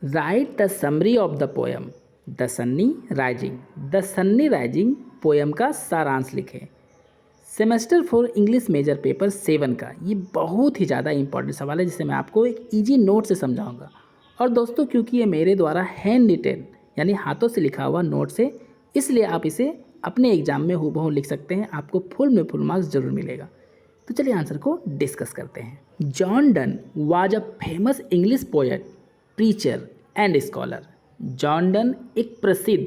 Right the summary of the poem the Sunny rising. The Sunny rising poem का सारांश लिखें। Semester 4 English major paper 7 का ये बहुत ही ज़्यादा इंपॉर्टेंट सवाल है जिसे मैं आपको एक इजी नोट से समझाऊंगा। और दोस्तों क्योंकि ये मेरे द्वारा हैंड रिटेन यानी हाथों से लिखा हुआ नोट्स है, इसलिए आप इसे अपने एग्जाम में हूबहू लिख सकते हैं, आपको फुल में फुल मार्क्स जरूर मिलेगा। तो चलिए आंसर को डिस्कस करते हैं। John Donne was a famous English poet, preacher and scholar. John Donne एक प्रसिद्ध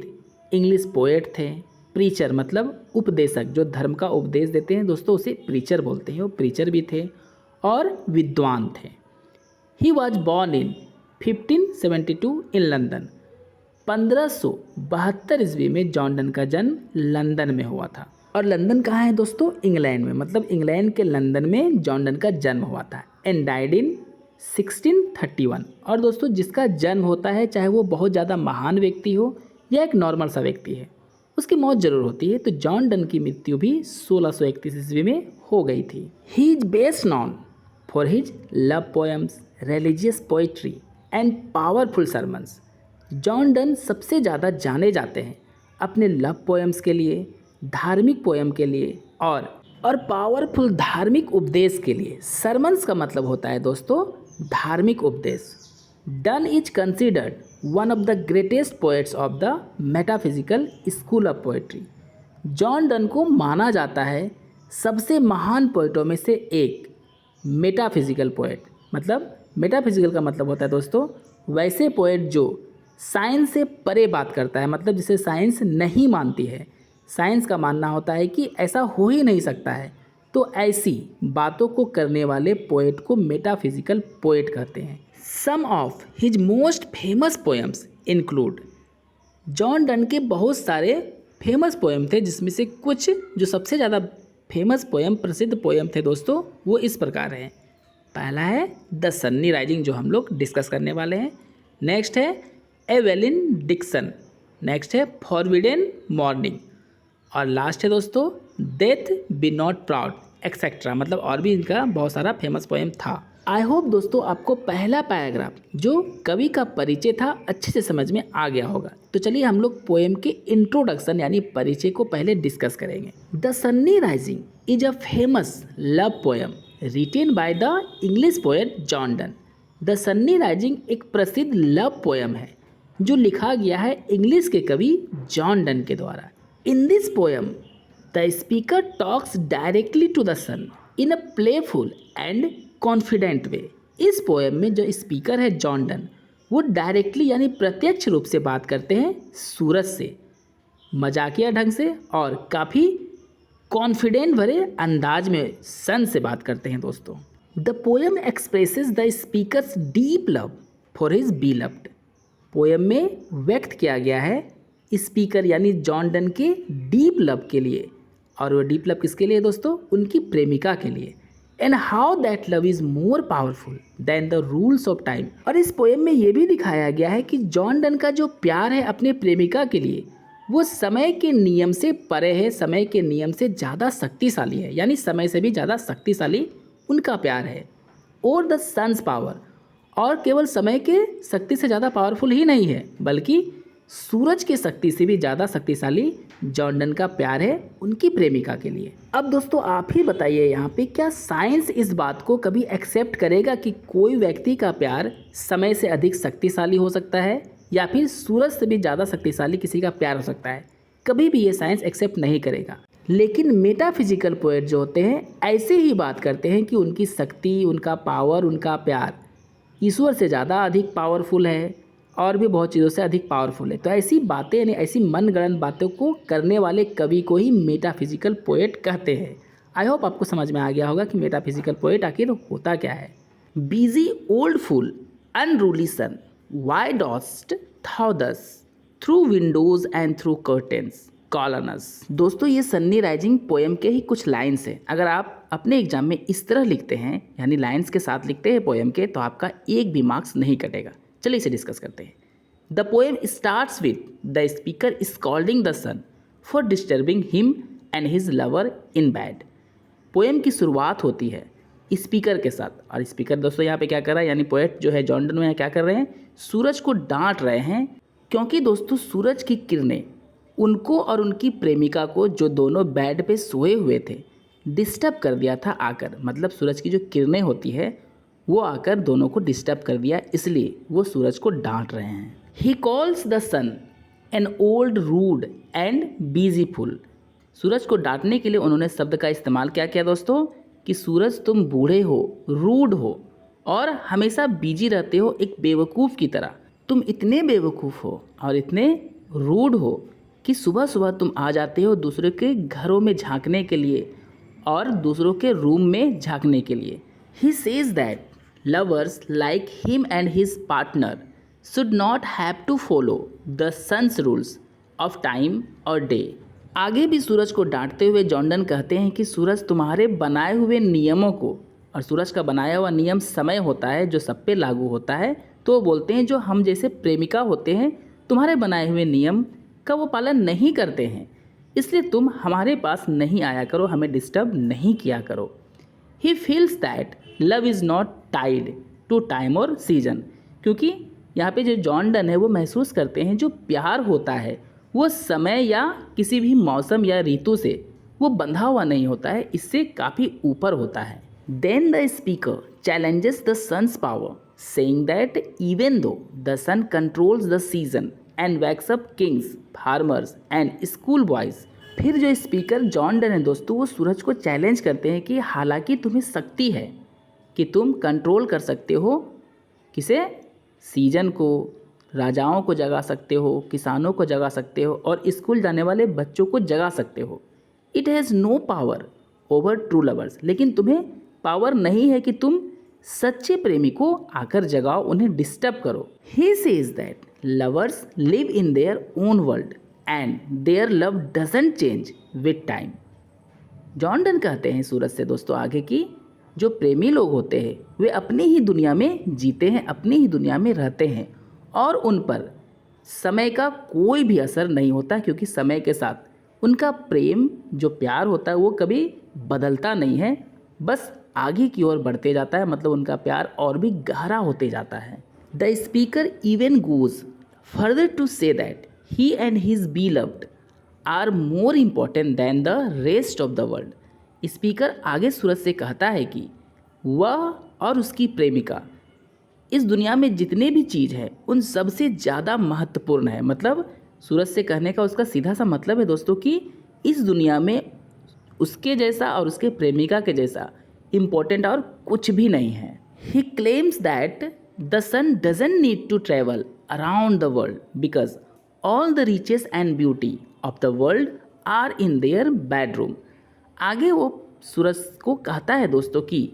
इंग्लिश पोएट थे। प्रीचर मतलब उपदेशक, जो धर्म का उपदेश देते हैं दोस्तों उसे प्रीचर बोलते हैं, वो प्रीचर भी थे और विद्वान थे। He was born in 1572 in London. 1572 ईस्वी में जॉन डन का जन्म लंदन में हुआ था। और लंदन कहाँ है दोस्तों? इंग्लैंड में, मतलब इंग्लैंड के लंदन में जॉन डन का जन्म हुआ था। And died in 1631। और दोस्तों जिसका जन्म होता है, चाहे वो बहुत ज़्यादा महान व्यक्ति हो या एक नॉर्मल सा व्यक्ति है, उसकी मौत जरूर होती है। तो जॉन डन की मृत्यु भी 1631 ईस्वी में हो गई थी। He is best non for his love poems, religious poetry and powerful sermons. John Donne सबसे ज़्यादा जाने जाते हैं अपने लव पोएम्स के लिए, धार्मिक पोएम के लिए और पावरफुल धार्मिक उपदेश के लिए। सरमन्स का मतलब होता है दोस्तों धार्मिक उपदेश। Done is considered one of the greatest poets of the metaphysical school of poetry. John Donne को माना जाता है सबसे महान पोएटों में से एक। मेटाफिजिकल पोएट मतलब, मेटाफिजिकल का मतलब होता है दोस्तों वैसे पोएट जो साइंस से परे बात करता है, मतलब जिसे साइंस नहीं मानती है। साइंस का मानना होता है कि ऐसा हो ही नहीं सकता है, तो ऐसी बातों को करने वाले पोएट को मेटाफिजिकल पोएट कहते हैं। Some of his most famous poems include. John Donne के बहुत सारे फेमस पोएम थे, जिसमें से कुछ जो सबसे ज़्यादा फेमस पोएम, प्रसिद्ध पोएम थे दोस्तों, वो इस प्रकार हैं। पहला है द सन्नी राइजिंग, जो हम लोग डिस्कस करने वाले हैं। नेक्स्ट है एवेलिन डिक्सन। नेक्स्ट है फॉरबिडेन मॉर्निंग। और लास्ट है दोस्तों death B not proud etcetera, मतलब और भी इनका बहुत सारा फेमस पोएम था। आई होप दोस्तों आपको पहला पैराग्राफ जो कवि का परिचय था अच्छे से समझ में आ गया होगा। तो चलिए हम लोग पोएम के इंट्रोडक्शन यानी परिचय को पहले डिस्कस करेंगे। The Sunny rising is a famous love poem written by the English poet John Donne. The Sunny rising एक प्रसिद्ध लव पोएम है जो लिखा गया है इंग्लिश के कवि जॉन डन के द्वारा। In this poem the speaker talks directly to the sun in a playful and confident way. इस पोएम में जो स्पीकर है जॉन डन, वो डायरेक्टली यानी प्रत्यक्ष रूप से बात करते हैं सूरज से, मजाकिया ढंग से और काफ़ी कॉन्फिडेंट भरे अंदाज में सन से बात करते हैं दोस्तों। The poem expresses the speaker's deep love for his beloved. Poem में व्यक्त किया गया है स्पीकर यानी जॉन डन के डीप लव के लिए। और वो डीप लव किसके लिए दोस्तों? उनकी प्रेमिका के लिए। And how that love is more powerful then the rules of time. और इस पोएम में ये भी दिखाया गया है कि जॉन डन का जो प्यार है अपने प्रेमिका के लिए, वो समय के नियम से परे है, समय के नियम से ज़्यादा शक्तिशाली है, यानी समय से भी ज़्यादा शक्तिशाली उनका प्यार है। और द सन्स पावर, और केवल समय के शक्ति से ज़्यादा पावरफुल ही नहीं है, बल्कि सूरज की शक्ति से भी ज़्यादा शक्तिशाली जॉन डन का प्यार है उनकी प्रेमिका के लिए। अब दोस्तों आप ही बताइए यहाँ पे, क्या साइंस इस बात को कभी एक्सेप्ट करेगा कि कोई व्यक्ति का प्यार समय से अधिक शक्तिशाली हो सकता है या फिर सूरज से भी ज़्यादा शक्तिशाली किसी का प्यार हो सकता है? कभी भी ये साइंस एक्सेप्ट नहीं करेगा। लेकिन मेटाफिजिकल पोएट जो होते हैं ऐसे ही बात करते हैं कि उनकी शक्ति, उनका पावर, उनका प्यार ईश्वर से ज़्यादा अधिक पावरफुल है और भी बहुत चीज़ों से अधिक पावरफुल है। तो ऐसी बातें यानी ऐसी मनगढ़ंत बातों को करने वाले कवि को ही मेटाफिजिकल पोएट कहते हैं। आई होप आपको समझ में आ गया होगा कि मेटाफिजिकल पोएट आखिर होता क्या है। Busy old fool unruly sun why dost thou thus through windows and through curtains call on us. दोस्तों ये सन्नी राइजिंग पोएम के ही कुछ लाइन्स हैं। अगर आप अपने एग्जाम में इस तरह लिखते हैं यानी लाइन्स के साथ लिखते हैं पोएम के, तो आपका एक भी मार्क्स नहीं कटेगा। चलिए इसे डिस्कस करते हैं। The poem starts with the speaker scolding the sun for disturbing him and his lover in bed. Poem की शुरुआत होती है स्पीकर के साथ। और स्पीकर दोस्तों यहाँ पे क्या कर रहा है, यानी पोएट जो है जॉन डन में क्या कर रहे हैं, सूरज को डांट रहे हैं, क्योंकि दोस्तों सूरज की किरणें उनको और उनकी प्रेमिका को, जो दोनों बेड पे सोए हुए थे, डिस्टर्ब कर दिया था आकर। मतलब सूरज की जो किरणें होती है वो आकर दोनों को डिस्टर्ब कर दिया, इसलिए वो सूरज को डांट रहे हैं। He calls the sun an old rude and busy fool. सूरज को डांटने के लिए उन्होंने शब्द का इस्तेमाल क्या किया दोस्तों, कि सूरज तुम बूढ़े हो, रूड हो और हमेशा बिजी रहते हो एक बेवकूफ़ की तरह। तुम इतने बेवकूफ़ हो और इतने रूड हो कि सुबह सुबह तुम आ जाते हो दूसरे के घरों में झांकने के लिए और दूसरों के रूम में झांकने के लिए। He says that lovers like him and his partner should not have to follow the sun's rules of time or day। आगे भी सूरज को डांटते हुए जॉन डन कहते हैं कि सूरज तुम्हारे बनाए हुए नियमों को, और सूरज का बनाया हुआ नियम समय होता है जो सब पे लागू होता है, तो वो बोलते हैं जो हम जैसे प्रेमिका होते हैं तुम्हारे बनाए हुए नियम का वो पालन नहीं करते हैं, इसलिए तुम हमारे पास नहीं आया करो, हमें डिस्टर्ब नहीं किया करो। He feels that love is not tied to time और सीजन। क्योंकि यहाँ पे जो जॉन डन है वो महसूस करते हैं जो प्यार होता है वो समय या किसी भी मौसम या ऋतु से वो बंधा हुआ नहीं होता है, इससे काफ़ी ऊपर होता है। Then the speaker challenges the sun's power saying that even though the sun controls the season and wakes up kings, farmers and school boys. फिर जो स्पीकर जॉन डन है दोस्तों वो सूरज को चैलेंज करते हैं कि हालांकि तुम्हें शक्ति है कि तुम कंट्रोल कर सकते हो, किसे, सीजन को, राजाओं को जगा सकते हो, किसानों को जगा सकते हो और स्कूल जाने वाले बच्चों को जगा सकते हो। It has no power over true lovers. लेकिन तुम्हें पावर नहीं है कि तुम सच्चे प्रेमी को आकर जगाओ, उन्हें डिस्टर्ब करो। He says that lovers live in their own world and their love doesn't change with time. John Donne कहते हैं सूरज से दोस्तों आगे कि जो प्रेमी लोग होते हैं वे अपनी ही दुनिया में जीते हैं, अपनी ही दुनिया में रहते हैं और उन पर समय का कोई भी असर नहीं होता, क्योंकि समय के साथ उनका प्रेम जो प्यार होता है वो कभी बदलता नहीं है, बस आगे की ओर बढ़ते जाता है। मतलब उनका प्यार और भी गहरा होते जाता है। The speaker even goes further to say that he and his beloved are more important than the rest of the world। Speaker आगे सूरज से कहता है कि वह और उसकी प्रेमिका इस दुनिया में जितने भी चीज़ है उन सबसे ज़्यादा महत्वपूर्ण है। मतलब सूरज से कहने का उसका सीधा सा मतलब है दोस्तों कि इस दुनिया में उसके जैसा और उसके प्रेमिका के जैसा इम्पोर्टेंट और कुछ भी नहीं है। He claims that the sun doesn't need to travel around the world because all the riches and beauty of the world are in their bedroom. आगे वो सूरज को कहता है दोस्तों कि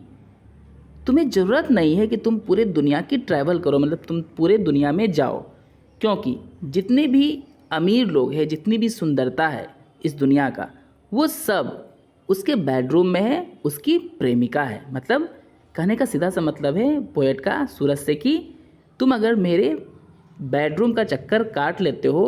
तुम्हें ज़रूरत नहीं है कि तुम पूरे दुनिया की ट्रैवल करो, मतलब तुम पूरे दुनिया में जाओ, क्योंकि जितने भी अमीर लोग हैं, जितनी भी सुंदरता है इस दुनिया का, वो सब उसके बेडरूम में है, उसकी प्रेमिका है। मतलब कहने का सीधा सा मतलब है पोएट का सूरज से कि तुम अगर मेरे बेडरूम का चक्कर काट लेते हो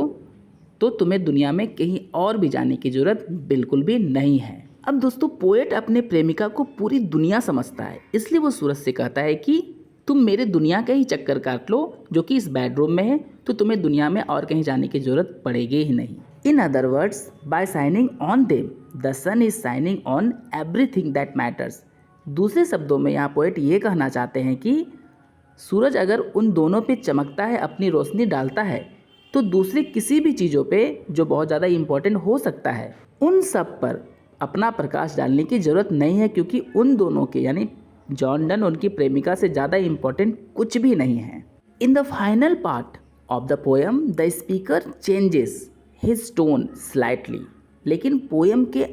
तो तुम्हें दुनिया में कहीं और भी जाने की ज़रूरत बिल्कुल भी नहीं है। अब दोस्तों पोएट अपने प्रेमिका को पूरी दुनिया समझता है, इसलिए वो सूरज से कहता है कि तुम मेरे दुनिया का ही चक्कर काट लो जो कि इस बेडरूम में है, तो तुम्हें दुनिया में और कहीं जाने की ज़रूरत पड़ेगी ही नहीं। In other words, by shining on them the sun is shining on everything that matters. दूसरे शब्दों में यहाँ पोएट ये कहना चाहते हैं कि सूरज अगर उन दोनों पे चमकता है, अपनी रोशनी डालता है, तो दूसरी किसी भी चीज़ों पे जो बहुत ज़्यादा इम्पोर्टेंट हो सकता है उन सब पर अपना प्रकाश डालने की ज़रूरत नहीं है, क्योंकि उन दोनों के यानी जॉन डन उनकी प्रेमिका से ज़्यादा इम्पोर्टेंट कुछ भी नहीं है। In the final part of the poem the speaker changes his tone slightly. लेकिन पोएम के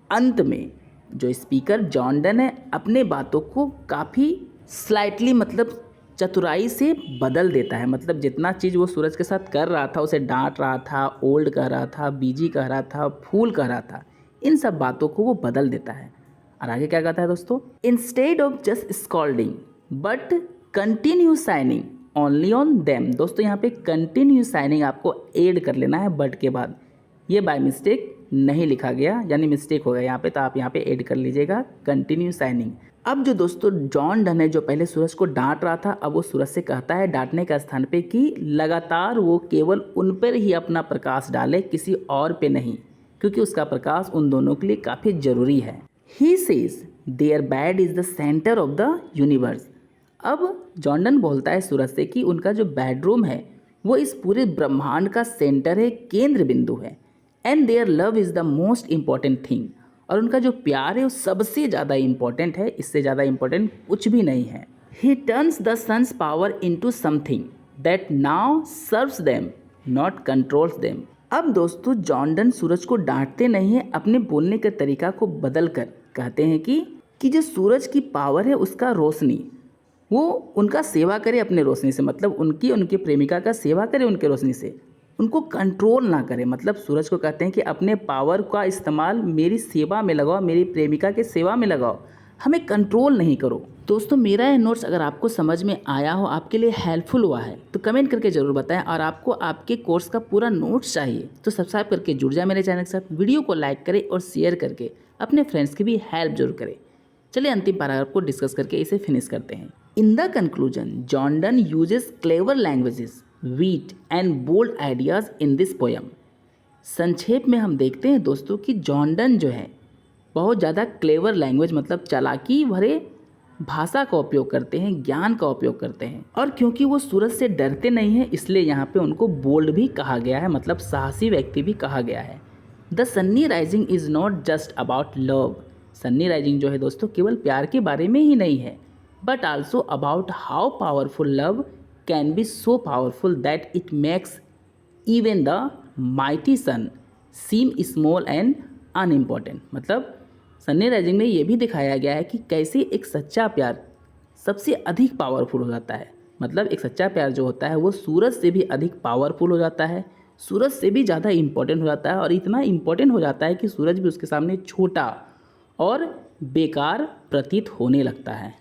अंत में जो स्पीकर जॉन डन है अपने बातों को काफ़ी स्लाइटली मतलब चतुराई से बदल देता है। मतलब जितना चीज़ वो सूरज के साथ कर रहा था, उसे डांट रहा था, ओल्ड कह रहा था, बीजी कह रहा था, फूल कह रहा था, इन सब बातों को वो बदल देता है। और आगे क्या कहता है दोस्तों, instead of just scolding but continue signing only on them. दोस्तों यहाँ पे कंटिन्यू साइनिंग आपको ऐड कर लेना है बट के बाद, ये बाय मिस्टेक नहीं लिखा गया, यानी मिस्टेक हो गया यहाँ पे, तो आप यहाँ पे ऐड कर लीजिएगा कंटिन्यू साइनिंग। अब जो दोस्तों जॉन डन है जो पहले सूरज को डांट रहा था, अब वो सूरज से कहता है डांटने का स्थान पे कि लगातार वो केवल उन पर ही अपना प्रकाश डाले, किसी और पे नहीं, क्योंकि उसका प्रकाश उन दोनों के लिए काफ़ी ज़रूरी है। He says their bed is the centre of the universe. अब जॉन डन बोलता है सूरज से कि उनका जो बेडरूम है वो इस पूरे ब्रह्मांड का सेंटर है, केंद्र बिंदु है। And their love is the most important thing, और उनका जो प्यार है वो सबसे ज़्यादा इम्पॉर्टेंट है, इससे ज़्यादा इम्पॉर्टेंट कुछ भी नहीं है। He turns the sun's power into something that now serves them not controls them. अब दोस्तों जॉन डन सूरज को डांटते नहीं है, अपने बोलने के तरीका को बदल कर कहते हैं कि जो सूरज की पावर है उसका रोशनी वो उनका सेवा करे अपने रोशनी से, मतलब उनकी प्रेमिका का सेवा करे उनके रोशनी से, उनको कंट्रोल ना करे। मतलब सूरज को कहते हैं कि अपने पावर का इस्तेमाल मेरी सेवा में लगाओ, मेरी प्रेमिका के सेवा में लगाओ, हमें कंट्रोल नहीं करो। दोस्तों मेरा ये नोट्स अगर आपको समझ में आया हो, आपके लिए हेल्पफुल हुआ है तो कमेंट करके ज़रूर बताएं, और आपको आपके कोर्स का पूरा नोट्स चाहिए तो सब्सक्राइब करके जुड़ जाए मेरे चैनल के साथ। वीडियो को लाइक करें और शेयर करके अपने फ्रेंड्स की भी हेल्प जरूर करें। चलिए अंतिम पैराग्राफ को डिस्कस करके इसे फिनिश करते हैं। In the conclusion John Donne uses clever languages, wit and bold ideas in this poem. संक्षेप में हम देखते हैं दोस्तों कि जॉन डन जो है बहुत ज़्यादा क्लेवर लैंग्वेज मतलब चालाकी भरे भाषा का उपयोग करते हैं, ज्ञान का उपयोग करते हैं, और क्योंकि वो सूरज से डरते नहीं हैं इसलिए यहाँ पे उनको बोल्ड भी कहा गया है, मतलब साहसी व्यक्ति भी कहा गया है। The Sunny rising is not just about love. Sunny rising जो है दोस्तों केवल प्यार के बारे में ही नहीं है, but also about how powerful love can be so powerful that it makes even the mighty sun seem small and unimportant. मतलब सन्नी राइजिंग में ये भी दिखाया गया है कि कैसे एक सच्चा प्यार सबसे अधिक पावरफुल हो जाता है। मतलब एक सच्चा प्यार जो होता है वो सूरज से भी अधिक पावरफुल हो जाता है, सूरज से भी ज़्यादा इम्पोर्टेंट हो जाता है, और इतना इम्पोर्टेंट हो जाता है कि सूरज भी उसके सामने छोटा और बेकार प्रतीत होने लगता है।